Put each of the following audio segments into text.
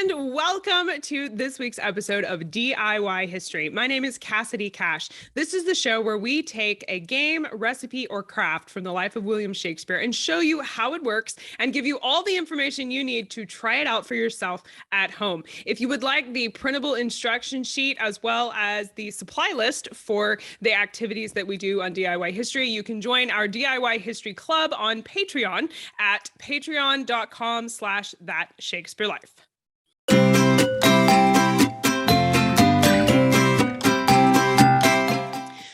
And welcome to this week's episode of DIY History. My name is Cassidy Cash. This is the show where we take a game, recipe, or craft from the life of William Shakespeare and show you how it works and give you all the information you need to try it out for yourself at home. If you would like the printable instruction sheet as well as the supply list for the activities that we do on DIY History, you can join our DIY History Club on Patreon at patreon.com/thatshakespearelife.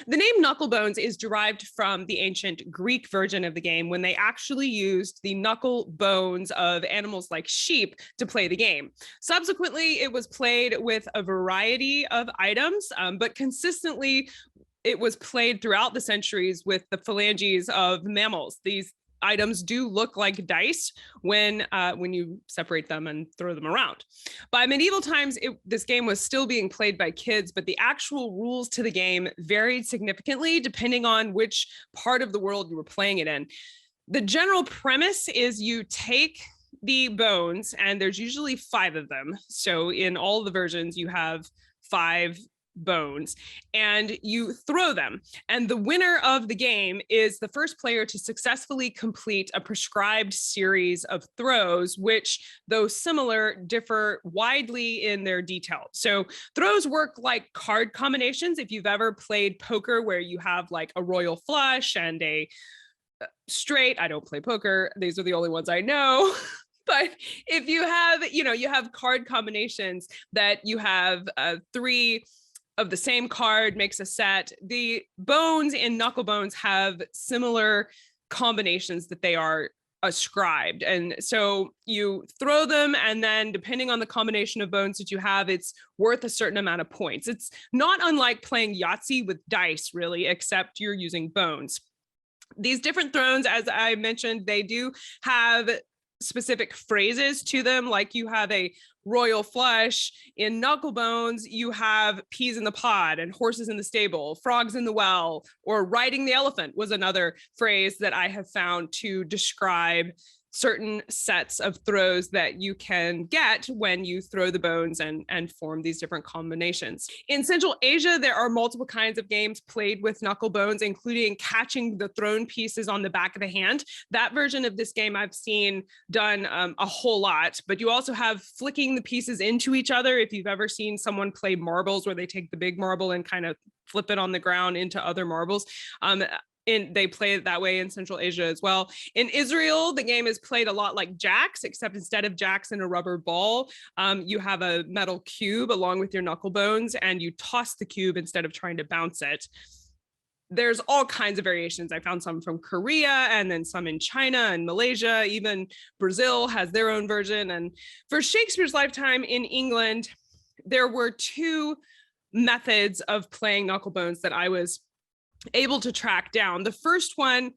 The name Knucklebones is derived from the ancient Greek version of the game when they actually used the knuckle bones of animals like sheep to play the game. Subsequently, it was played with a variety of items, but consistently it was played throughout the centuries with the phalanges of mammals. These items do look like dice when you separate them and throw them around. By medieval times, this game was still being played by kids, but the actual rules to the game varied significantly depending on which part of the world you were playing it in. The general premise is you take the bones, and there's usually 5 of them. So in all the versions, you have 5 bones, and you throw them. And the winner of the game is the first player to successfully complete a prescribed series of throws, which, though similar, differ widely in their detail. So throws work like card combinations. If you've ever played poker where you have like a royal flush and a straight, I don't play poker. These are the only ones I know. But if you have, you have card combinations that you have 3 of the same card makes a set. The bones in Knucklebones have similar combinations that they are ascribed. And so you throw them, and then depending on the combination of bones that you have, it's worth a certain amount of points. It's not unlike playing Yahtzee with dice, really, except you're using bones. These different thrones, as I mentioned, they do have specific phrases to them, like you have a royal flush. In Knucklebones, you have peas in the pod and horses in the stable, frogs in the well, or riding the elephant was another phrase that I have found to describe certain sets of throws that you can get when you throw the bones and form these different combinations. In Central Asia, there are multiple kinds of games played with Knucklebones, including catching the thrown pieces on the back of the hand. That version of this game I've seen done a whole lot, but you also have flicking the pieces into each other. If you've ever seen someone play marbles where they take the big marble and kind of flip it on the ground into other marbles, they play it that way in Central Asia as well. In Israel, the game is played a lot like jacks, except instead of jacks in a rubber ball, you have a metal cube along with your Knucklebones, and you toss the cube instead of trying to bounce it. There's all kinds of variations. I found some from Korea and then some in China and Malaysia. Even Brazil has their own version. And for Shakespeare's lifetime in England, there were 2 methods of playing Knucklebones that I was able to track down. The first one,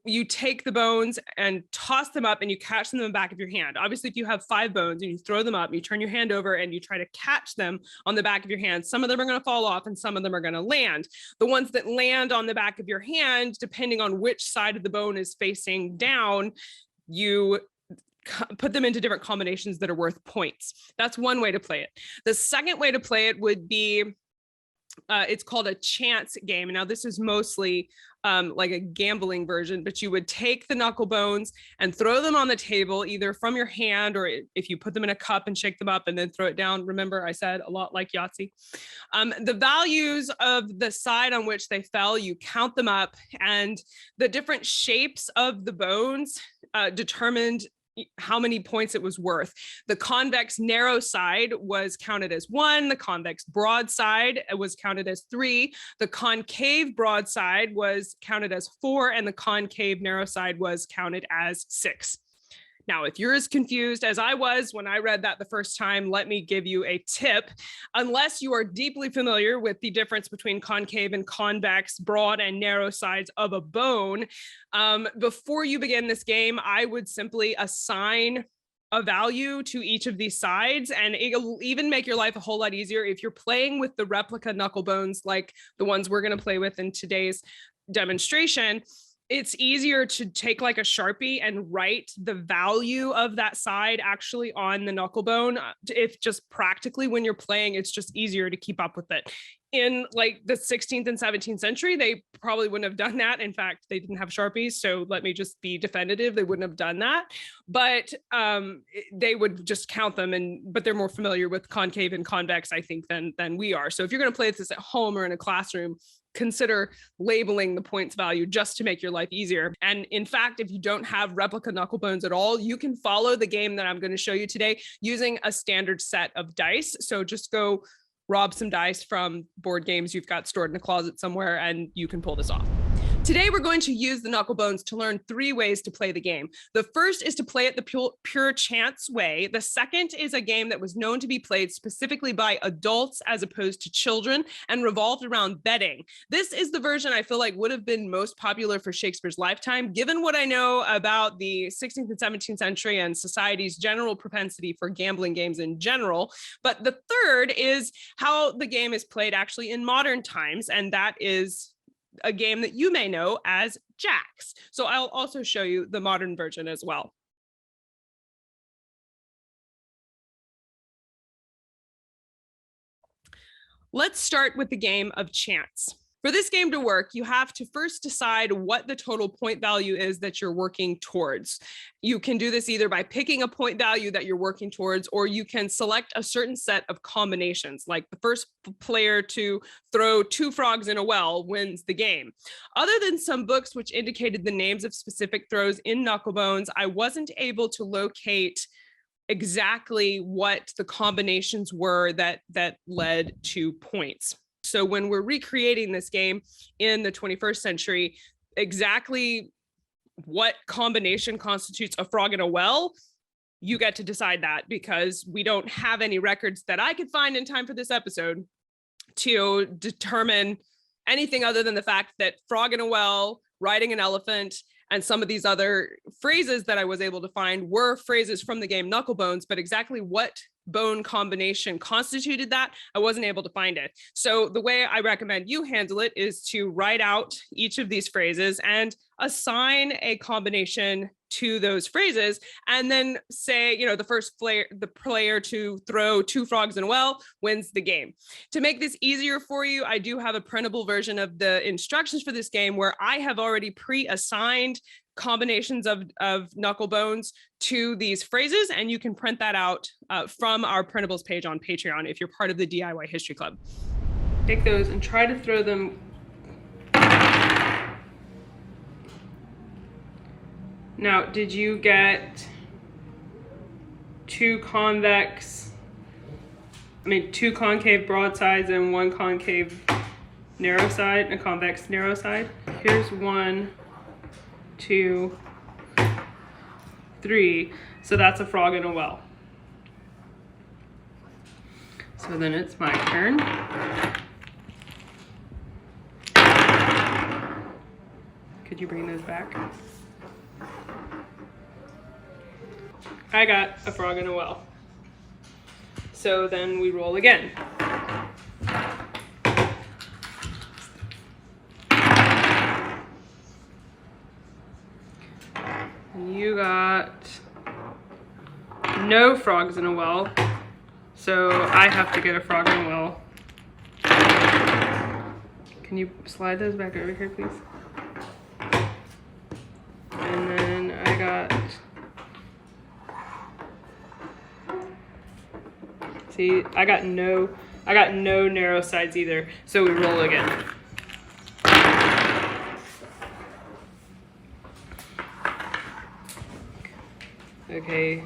you take the bones and toss them up and you catch them in the back of your hand. Obviously, if you have 5 bones and you throw them up, you turn your hand over and you try to catch them on the back of your hand. Some of them are going to fall off and some of them are going to land. The ones that land on the back of your hand, depending on which side of the bone is facing down, you put them into different combinations that are worth points. That's one way to play it. The second way to play it would be it's called a chance game. Now, this is mostly like a gambling version, but you would take the Knucklebones and throw them on the table, either from your hand or if you put them in a cup and shake them up and then throw it down. Remember, I said a lot like Yahtzee. The values of the side on which they fell, you count them up, and the different shapes of the bones determined how many points it was worth. The convex narrow side was counted as 1. The convex broad side was counted as 3. The concave broad side was counted as 4, and the concave narrow side was counted as 6. Now, if you're as confused as I was when I read that the first time, let me give you a tip. Unless you are deeply familiar with the difference between concave and convex, broad and narrow sides of a bone, before you begin this game, I would simply assign a value to each of these sides, and it'll even make your life a whole lot easier if you're playing with the replica Knucklebones like the ones we're going to play with in today's demonstration. it's easier to take like a Sharpie and write the value of that side actually on the knucklebone. If just practically when you're playing, it's just easier to keep up with it. In like the 16th and 17th century, they probably wouldn't have done that. In fact, they didn't have Sharpies. So let me just be definitive. They wouldn't have done that. But they would just count them. But they're more familiar with concave and convex, I think, than we are. So if you're going to play this at home or in a classroom, consider labeling the points value just to make your life easier. And in fact, if you don't have replica knucklebones at all, you can follow the game that I'm going to show you today using a standard set of dice. So just go rob some dice from board games you've got stored in a closet somewhere, and you can pull this off. Today, we're going to use the Knucklebones to learn 3 ways to play the game. The first is to play it the pure chance way. The second is a game that was known to be played specifically by adults as opposed to children and revolved around betting. This is the version I feel like would have been most popular for Shakespeare's lifetime, given what I know about the 16th and 17th century and society's general propensity for gambling games in general. But the third is how the game is played actually in modern times, and that is a game that you may know as jacks. So I'll also show you the modern version as well. Let's start with the game of chance. For this game to work, you have to first decide what the total point value is that you're working towards. You can do this either by picking a point value that you're working towards, or you can select a certain set of combinations, like the first player to throw 2 frogs in a well wins the game. Other than some books which indicated the names of specific throws in Knucklebones, I wasn't able to locate exactly what the combinations were that led to points. So when we're recreating this game in the 21st century, exactly what combination constitutes a frog in a well, you get to decide that, because we don't have any records that I could find in time for this episode to determine anything other than the fact that frog in a well, riding an elephant, and some of these other phrases that I was able to find were phrases from the game Knucklebones, but exactly what bone combination constituted that, I wasn't able to find it. So the way I recommend you handle it is to write out each of these phrases and assign a combination to those phrases, and then say, you know, the player to throw 2 frogs in a well wins the game. To make this easier for you, I do have a printable version of the instructions for this game where I have already pre-assigned combinations of Knucklebones to these phrases, and you can print that out from our printables page on Patreon if you're part of the DIY History Club. Take those and try to throw them. Now, did you get 2 concave broadsides and 1 concave narrow side, a convex narrow side? Here's 1, 2, 3. So that's a frog in a well. So then it's my turn. Could you bring those back? I got a frog in a well. So then we roll again. And you got no frogs in a well. So I have to get a frog in a well. Can you slide those back over here, please? And then I got... See, I got no narrow sides either. So we roll again. Okay.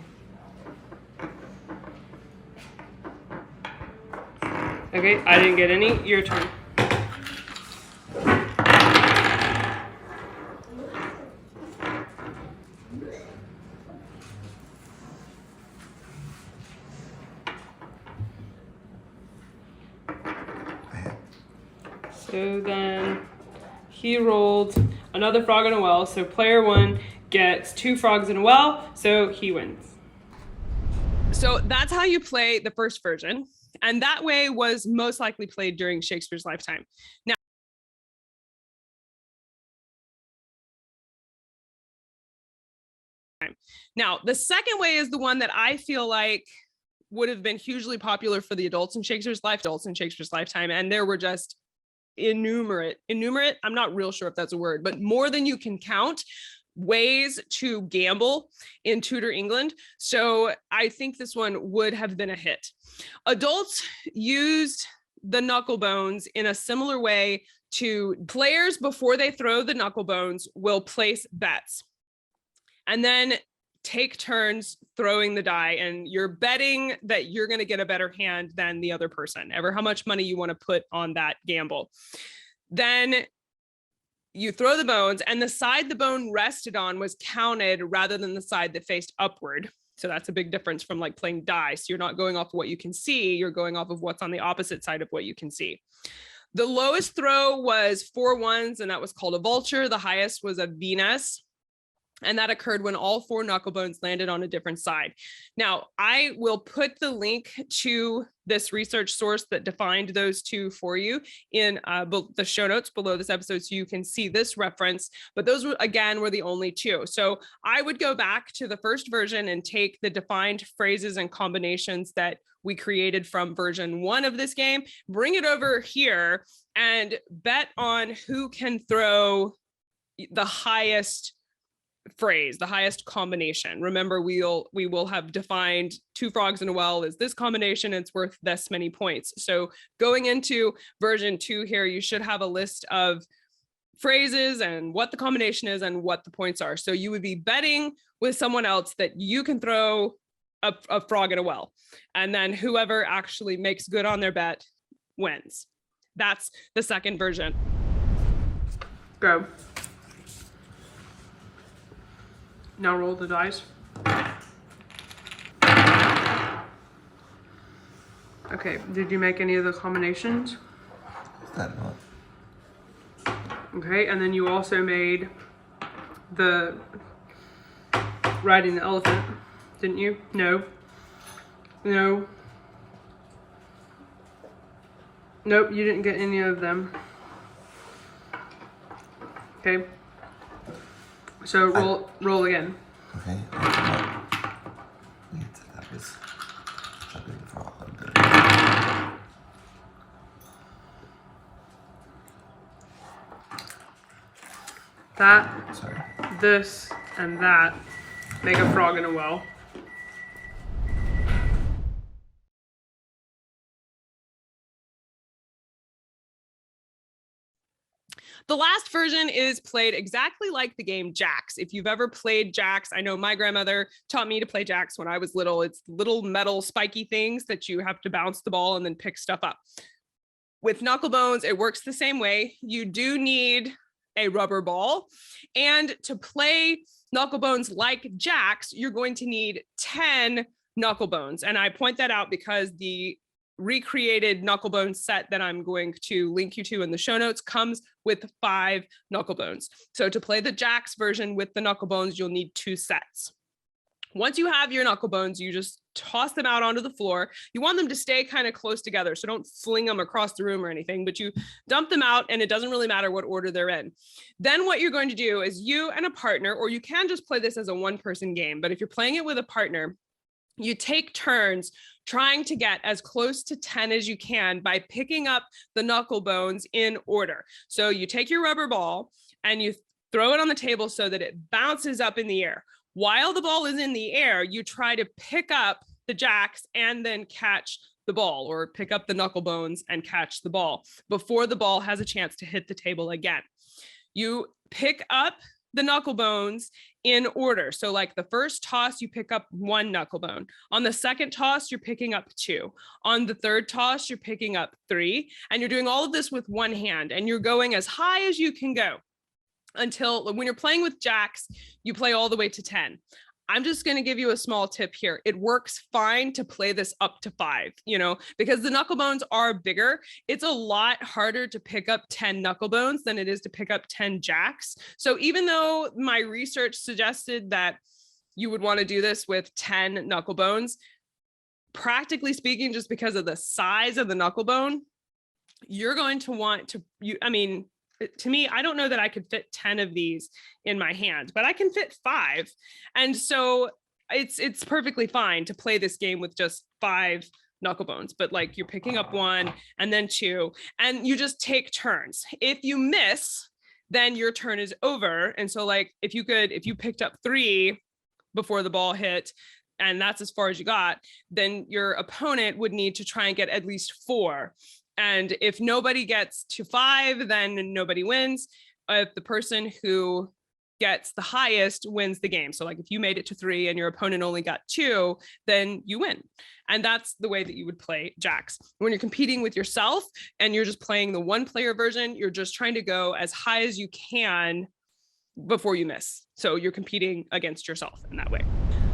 Okay, I didn't get any. Your turn. So then he rolled another frog in a well. So player 1 gets 2 frogs in a well, so he wins. So that's how you play the first version. And that way was most likely played during Shakespeare's lifetime. Now, Now, the second way is the one that I feel like would have been hugely popular for the adults in Shakespeare's lifetime. And there were just innumerate, I'm not real sure if that's a word, but more than you can count ways to gamble in Tudor England. So I think this one would have been a hit. Adults used the Knucklebones in a similar way to players. Before they throw the Knucklebones, will place bets and then take turns throwing the die, and you're betting that you're going to get a better hand than the other person, ever how much money you want to put on that gamble. Then you throw the bones, and the side the bone rested on was counted rather than the side that faced upward. So that's a big difference from like playing dice. You're not going off of what you can see, you're going off of what's on the opposite side of what you can see. The lowest throw was 4 ones, and that was called a vulture. The highest was a Venus. And that occurred when all 4 Knucklebones landed on a different side. Now, I will put the link to this research source that defined those two for you in the show notes below this episode, so you can see this reference. But those were, again, were the only 2. So I would go back to the first version and take the defined phrases and combinations that we created from version 1 of this game, bring it over here, and bet on who can throw the highest phrase, the highest combination. Remember, we will have defined 2 frogs in a well is this combination, it's worth this many points. So going into version 2 here, you should have a list of phrases and what the combination is and what the points are. So you would be betting with someone else that you can throw a frog in a well, and then whoever actually makes good on their bet wins. That's the second version. Go. Now roll the dice. Okay, did you make any of the combinations? That not. Okay, and then you also made the riding the elephant, didn't you? No. No. Nope, you didn't get any of them. Okay. So roll again. Okay. Wait, that was jumping the frog. That, Sorry. this, and that make a frog in a well. The last version is played exactly like the game Jacks. If you've ever played Jacks, I know my grandmother taught me to play Jacks when I was little. It's little metal spiky things that you have to bounce the ball and then pick stuff up. With Knucklebones, it works the same way. You do need a rubber ball. And to play Knucklebones like Jacks, you're going to need 10 Knucklebones. And I point that out because the recreated Knucklebones set that I'm going to link you to in the show notes comes with 5 Knucklebones. So to play the Jacks version with the Knucklebones, you'll need 2 sets. Once you have your Knucklebones, you just toss them out onto the floor. You want them to stay kind of close together, so don't fling them across the room or anything, but you dump them out, and it doesn't really matter what order they're in. Then what you're going to do is you and a partner, or you can just play this as a 1-person game, but if you're playing it with a partner, you take turns trying to get as close to 10 as you can by picking up the Knucklebones in order. So you take your rubber ball and you throw it on the table so that it bounces up in the air. While the ball is in the air, you try to pick up the Jacks and then catch the ball, or pick up the Knucklebones and catch the ball before the ball has a chance to hit the table again. You pick up the Knucklebones in order. So like the first toss, you pick up 1 Knucklebone. On the second toss, you're picking up 2. On the third toss, you're picking up 3. And you're doing all of this with 1 hand, and you're going as high as you can go until, when you're playing with Jacks, you play all the way to 10. I'm just going to give you a small tip here. It works fine to play this up to 5, because the Knucklebones are bigger. It's a lot harder to pick up 10 Knucklebones than it is to pick up 10 Jacks. So even though my research suggested that you would want to do this with 10 Knucklebones, practically speaking, just because of the size of the Knucklebone, you're going to want to, to me, I don't know that I could fit 10 of these in my hand, but I can fit 5. And so it's perfectly fine to play this game with just 5 knucklebones, but like you're picking up 1 and then 2, and you just take turns. If you miss, then your turn is over. And so like if you picked up 3 before the ball hit, and that's as far as you got, then your opponent would need to try and get at least 4. And if nobody gets to 5, then nobody wins. If the person who gets the highest wins the game. So like if you made it to 3 and your opponent only got 2, then you win. And that's the way that you would play jacks. When you're competing with yourself and you're just playing the 1-player version, you're just trying to go as high as you can before you miss. So you're competing against yourself in that way.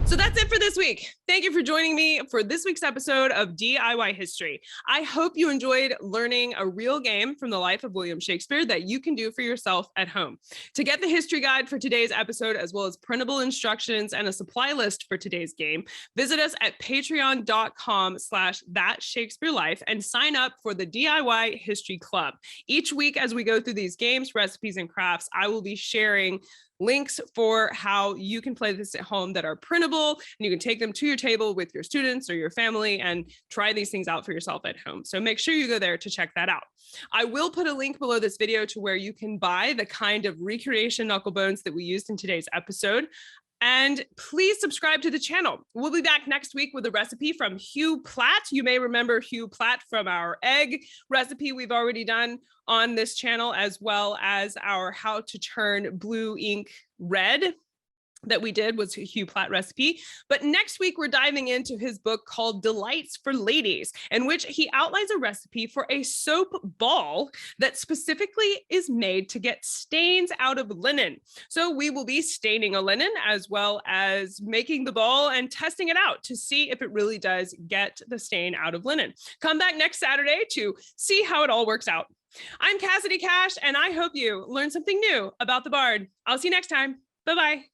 So that's it for this week. Thank you for joining me for this week's episode of DIY History. I hope you enjoyed learning a real game from the life of William Shakespeare that you can do for yourself at home. To get the history guide for today's episode, as well as printable instructions and a supply list for today's game, visit us at patreon.com/thatshakespearelife and sign up for the DIY History Club. Each week, as we go through these games, recipes, and crafts, I will be sharing links for how you can play this at home that are printable, and you can take them to your table with your students or your family and try these things out for yourself at home. So make sure you go there to check that out. I will put a link below this video to where you can buy the kind of recreation knucklebones that we used in today's episode. And please subscribe to the channel. We'll be back next week with a recipe from Hugh Platt. You may remember Hugh Platt from our egg recipe we've already done on this channel, as well as our how to turn blue ink red that we did was a Hugh Platt recipe. But next week, we're diving into his book called Delights for Ladies, in which he outlines a recipe for a soap ball that specifically is made to get stains out of linen. So we will be staining a linen as well as making the ball and testing it out to see if it really does get the stain out of linen. Come back next Saturday to see how it all works out. I'm Cassidy Cash, and I hope you learned something new about the Bard. I'll see you next time. Bye-bye.